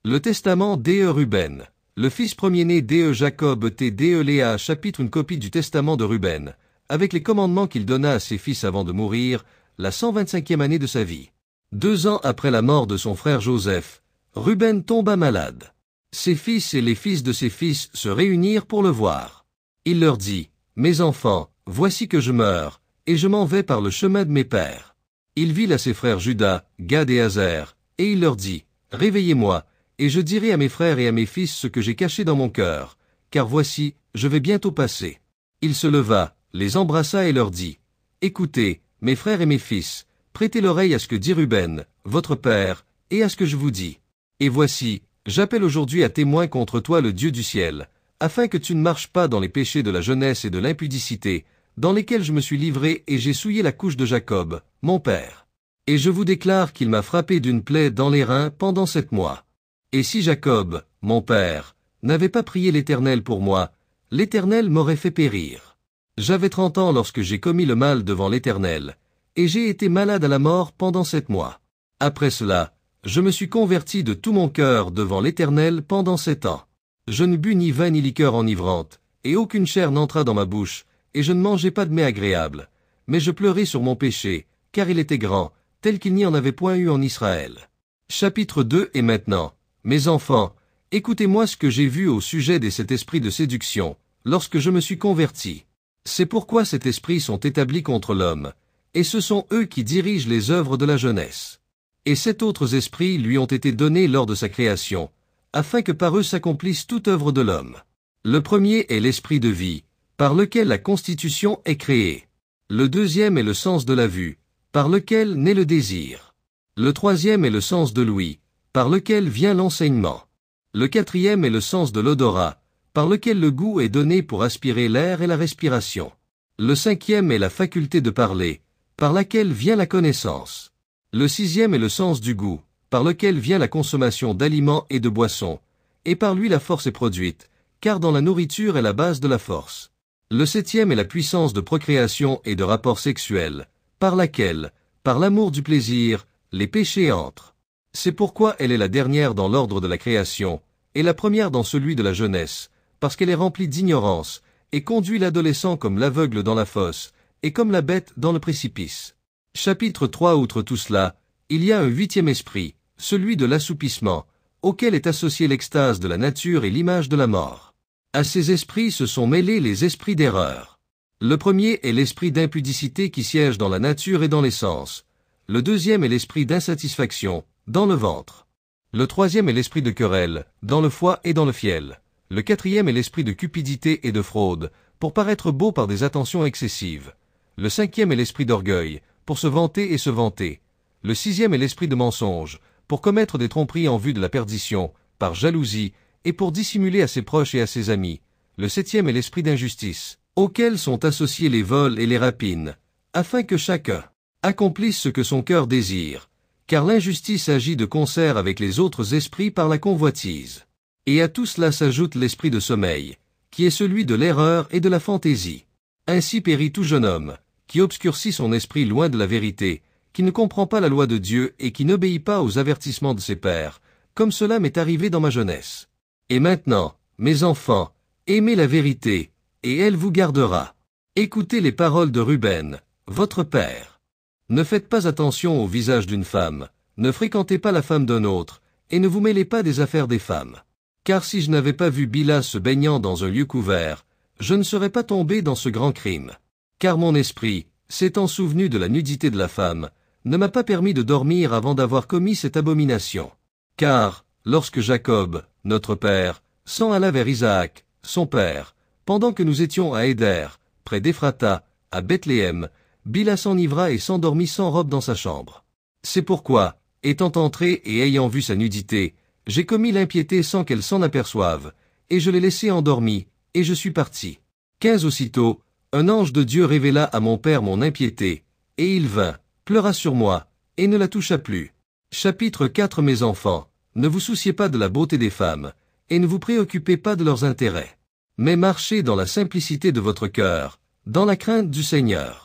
Le testament d'E. Ruben. Le fils premier-né d'E. Jacob d'E. Léa chapitre une copie du testament de Ruben, avec les commandements qu'il donna à ses fils avant de mourir, la 125e année de sa vie. 2 ans après la mort de son frère Joseph, Ruben tomba malade. Ses fils et les fils de ses fils se réunirent pour le voir. Il leur dit, « Mes enfants, voici que je meurs, et je m'en vais par le chemin de mes pères. » Il vit là ses frères Juda, Gad et Azer, et il leur dit, « Réveillez-moi, et je dirai à mes frères et à mes fils ce que j'ai caché dans mon cœur, car voici, je vais bientôt passer. » Il se leva, les embrassa et leur dit, « Écoutez, mes frères et mes fils, prêtez l'oreille à ce que dit Ruben, votre père, et à ce que je vous dis. Et voici, j'appelle aujourd'hui à témoin contre toi le Dieu du ciel, afin que tu ne marches pas dans les péchés de la jeunesse et de l'impudicité, dans lesquels je me suis livré et j'ai souillé la couche de Jacob, mon père. Et je vous déclare qu'il m'a frappé d'une plaie dans les reins pendant 7 mois. Et si Jacob, mon père, n'avait pas prié l'Éternel pour moi, l'Éternel m'aurait fait périr. J'avais 30 ans lorsque j'ai commis le mal devant l'Éternel, et j'ai été malade à la mort pendant 7 mois. Après cela, je me suis converti de tout mon cœur devant l'Éternel pendant 7 ans. Je ne bus ni vin ni liqueur enivrante, et aucune chair n'entra dans ma bouche, et je ne mangeai pas de mets agréables. Mais je pleurai sur mon péché, car il était grand, tel qu'il n'y en avait point eu en Israël. Chapitre 2. Et maintenant, mes enfants, écoutez-moi ce que j'ai vu au sujet de cet esprit de séduction, lorsque je me suis converti. C'est pourquoi cet esprit sont établis contre l'homme, et ce sont eux qui dirigent les œuvres de la jeunesse. Et 7 autres esprits lui ont été donnés lors de sa création, afin que par eux s'accomplisse toute œuvre de l'homme. Le premier est l'esprit de vie, par lequel la constitution est créée. Le deuxième est le sens de la vue, par lequel naît le désir. Le troisième est le sens de l'ouïe, par lequel vient l'enseignement. Le quatrième est le sens de l'odorat, par lequel le goût est donné pour aspirer l'air et la respiration. Le cinquième est la faculté de parler, par laquelle vient la connaissance. Le sixième est le sens du goût, par lequel vient la consommation d'aliments et de boissons, et par lui la force est produite, car dans la nourriture est la base de la force. Le septième est la puissance de procréation et de rapport sexuel, par laquelle, par l'amour du plaisir, les péchés entrent. C'est pourquoi elle est la dernière dans l'ordre de la création, et la première dans celui de la jeunesse, parce qu'elle est remplie d'ignorance, et conduit l'adolescent comme l'aveugle dans la fosse, et comme la bête dans le précipice. Chapitre 3. Outre tout cela, il y a un 8e esprit, celui de l'assoupissement, auquel est associée l'extase de la nature et l'image de la mort. À ces esprits se sont mêlés les esprits d'erreur. Le premier est l'esprit d'impudicité qui siège dans la nature et dans les sens. Le deuxième est l'esprit d'insatisfaction, dans le ventre. Le troisième est l'esprit de querelle, dans le foie et dans le fiel. Le quatrième est l'esprit de cupidité et de fraude, pour paraître beau par des attentions excessives. Le cinquième est l'esprit d'orgueil, pour se vanter et se vanter. Le sixième est l'esprit de mensonge, pour commettre des tromperies en vue de la perdition, par jalousie, et pour dissimuler à ses proches et à ses amis. Le septième est l'esprit d'injustice, auquel sont associés les vols et les rapines, afin que chacun accomplisse ce que son cœur désire, car l'injustice agit de concert avec les autres esprits par la convoitise. Et à tout cela s'ajoute l'esprit de sommeil, qui est celui de l'erreur et de la fantaisie. Ainsi périt tout jeune homme, qui obscurcit son esprit loin de la vérité, qui ne comprend pas la loi de Dieu et qui n'obéit pas aux avertissements de ses pères, comme cela m'est arrivé dans ma jeunesse. Et maintenant, mes enfants, aimez la vérité, et elle vous gardera. Écoutez les paroles de Ruben, votre père. Ne faites pas attention au visage d'une femme, ne fréquentez pas la femme d'un autre, et ne vous mêlez pas des affaires des femmes. Car si je n'avais pas vu Bila se baignant dans un lieu couvert, je ne serais pas tombé dans ce grand crime. Car mon esprit, s'étant souvenu de la nudité de la femme, ne m'a pas permis de dormir avant d'avoir commis cette abomination. Car, lorsque Jacob, notre père, s'en alla vers Isaac, son père, pendant que nous étions à Éder, près d'Éphrata, à Bethléem, Bila s'enivra et s'endormit sans robe dans sa chambre. C'est pourquoi, étant entré et ayant vu sa nudité, j'ai commis l'impiété sans qu'elle s'en aperçoive, et je l'ai laissé endormi, et je suis parti. 15 Aussitôt, un ange de Dieu révéla à mon père mon impiété, et il vint, pleura sur moi, et ne la toucha plus. Chapitre 4. Mes enfants, ne vous souciez pas de la beauté des femmes, et ne vous préoccupez pas de leurs intérêts. Mais marchez dans la simplicité de votre cœur, dans la crainte du Seigneur.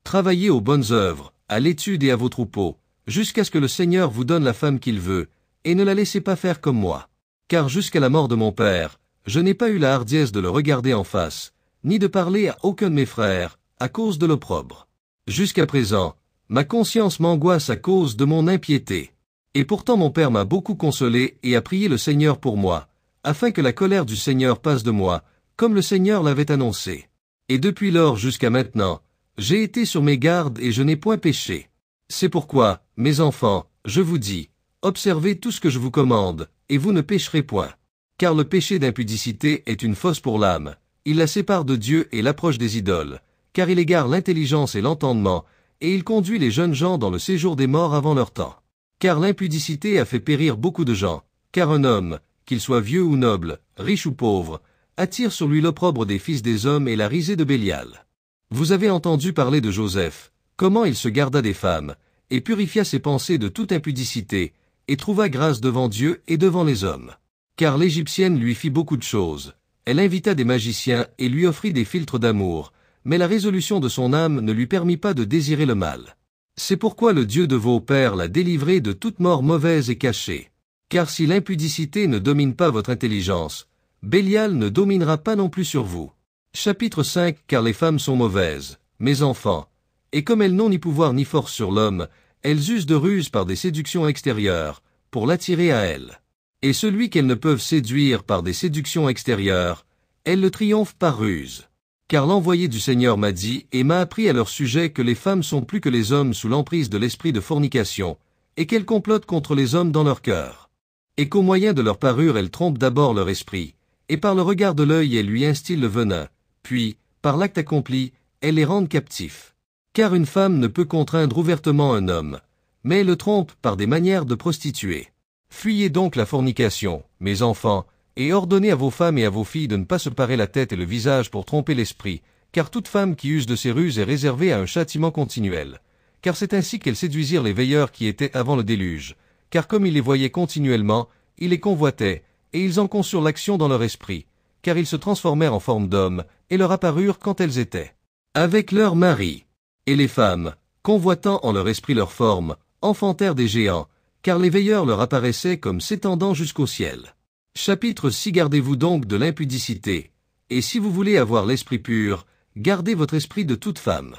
Travaillez aux bonnes œuvres, à l'étude et à vos troupeaux, jusqu'à ce que le Seigneur vous donne la femme qu'il veut, et ne la laissez pas faire comme moi. Car jusqu'à la mort de mon père, je n'ai pas eu la hardiesse de le regarder en face, ni de parler à aucun de mes frères, à cause de l'opprobre. Jusqu'à présent, ma conscience m'angoisse à cause de mon impiété. Et pourtant mon père m'a beaucoup consolé et a prié le Seigneur pour moi, afin que la colère du Seigneur passe de moi, comme le Seigneur l'avait annoncé. Et depuis lors jusqu'à maintenant, j'ai été sur mes gardes et je n'ai point péché. C'est pourquoi, mes enfants, je vous dis, observez tout ce que je vous commande, et vous ne pécherez point. Car le péché d'impudicité est une fosse pour l'âme, il la sépare de Dieu et l'approche des idoles, car il égare l'intelligence et l'entendement, et il conduit les jeunes gens dans le séjour des morts avant leur temps. Car l'impudicité a fait périr beaucoup de gens, car un homme, qu'il soit vieux ou noble, riche ou pauvre, attire sur lui l'opprobre des fils des hommes et la risée de Bélial. Vous avez entendu parler de Joseph, comment il se garda des femmes, et purifia ses pensées de toute impudicité, et trouva grâce devant Dieu et devant les hommes. Car l'Égyptienne lui fit beaucoup de choses, elle invita des magiciens et lui offrit des philtres d'amour, mais la résolution de son âme ne lui permit pas de désirer le mal. C'est pourquoi le Dieu de vos pères l'a délivré de toute mort mauvaise et cachée. Car si l'impudicité ne domine pas votre intelligence, Bélial ne dominera pas non plus sur vous. Chapitre 5 Car les femmes sont mauvaises, mes enfants, et comme elles n'ont ni pouvoir ni force sur l'homme, elles usent de ruse par des séductions extérieures, pour l'attirer à elles. Et celui qu'elles ne peuvent séduire par des séductions extérieures, elles le triomphent par ruse. Car l'envoyé du Seigneur m'a dit et m'a appris à leur sujet que les femmes sont plus que les hommes sous l'emprise de l'esprit de fornication, et qu'elles complotent contre les hommes dans leur cœur. Et qu'au moyen de leur parure elles trompent d'abord leur esprit, et par le regard de l'œil elles lui instillent le venin, puis, par l'acte accompli, elles les rendent captifs. Car une femme ne peut contraindre ouvertement un homme, mais elle le trompe par des manières de prostituer. Fuyez donc la fornication, mes enfants, et ordonnez à vos femmes et à vos filles de ne pas se parer la tête et le visage pour tromper l'esprit, car toute femme qui use de ces ruses est réservée à un châtiment continuel. Car c'est ainsi qu'elles séduisirent les veilleurs qui étaient avant le déluge, car comme ils les voyaient continuellement, ils les convoitaient, et ils en conçurent l'action dans leur esprit, car ils se transformèrent en forme d'hommes, et leur apparurent quand elles étaient avec leur mari. Et les femmes, convoitant en leur esprit leur forme, enfantèrent des géants, car les veilleurs leur apparaissaient comme s'étendant jusqu'au ciel. Chapitre 6 Gardez-vous donc de l'impudicité, et si vous voulez avoir l'esprit pur, gardez votre esprit de toute femme.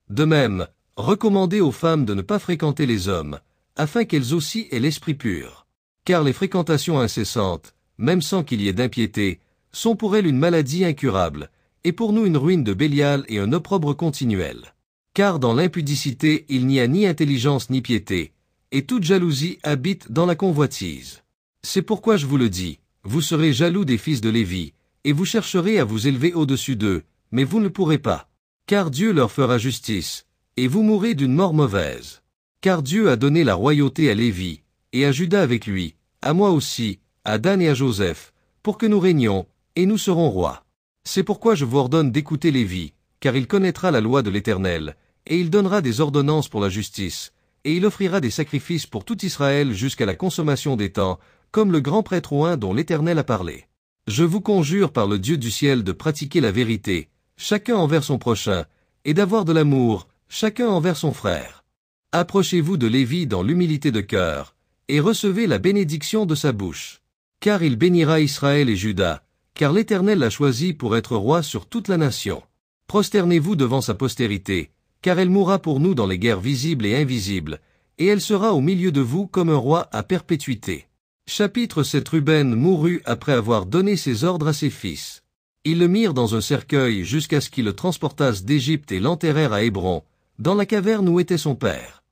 De même, recommandez aux femmes de ne pas fréquenter les hommes, afin qu'elles aussi aient l'esprit pur. Car les fréquentations incessantes, même sans qu'il y ait d'impiété, sont pour elles une maladie incurable, et pour nous une ruine de Bélial et un opprobre continuel. Car dans l'impudicité il n'y a ni intelligence ni piété, et toute jalousie habite dans la convoitise. C'est pourquoi je vous le dis, vous serez jaloux des fils de Lévi, et vous chercherez à vous élever au-dessus d'eux, mais vous ne pourrez pas. Car Dieu leur fera justice, et vous mourrez d'une mort mauvaise. Car Dieu a donné la royauté à Lévi, et à Juda avec lui, à moi aussi, à Dan et à Joseph, pour que nous régnions, et nous serons rois. C'est pourquoi je vous ordonne d'écouter Lévi, car il connaîtra la loi de l'Éternel, et il donnera des ordonnances pour la justice, et il offrira des sacrifices pour tout Israël jusqu'à la consommation des temps, comme le grand prêtre oint dont l'Éternel a parlé. Je vous conjure par le Dieu du ciel de pratiquer la vérité, chacun envers son prochain, et d'avoir de l'amour, chacun envers son frère. Approchez-vous de Lévi dans l'humilité de cœur, et recevez la bénédiction de sa bouche. Car il bénira Israël et Juda, car l'Éternel l'a choisi pour être roi sur toute la nation. Prosternez-vous devant sa postérité, car elle mourra pour nous dans les guerres visibles et invisibles, et elle sera au milieu de vous comme un roi à perpétuité. Chapitre 7 Ruben mourut après avoir donné ses ordres à ses fils. Ils le mirent dans un cercueil jusqu'à ce qu'ils le transportassent d'Égypte et l'enterrèrent à Hébron, dans la caverne où était son père.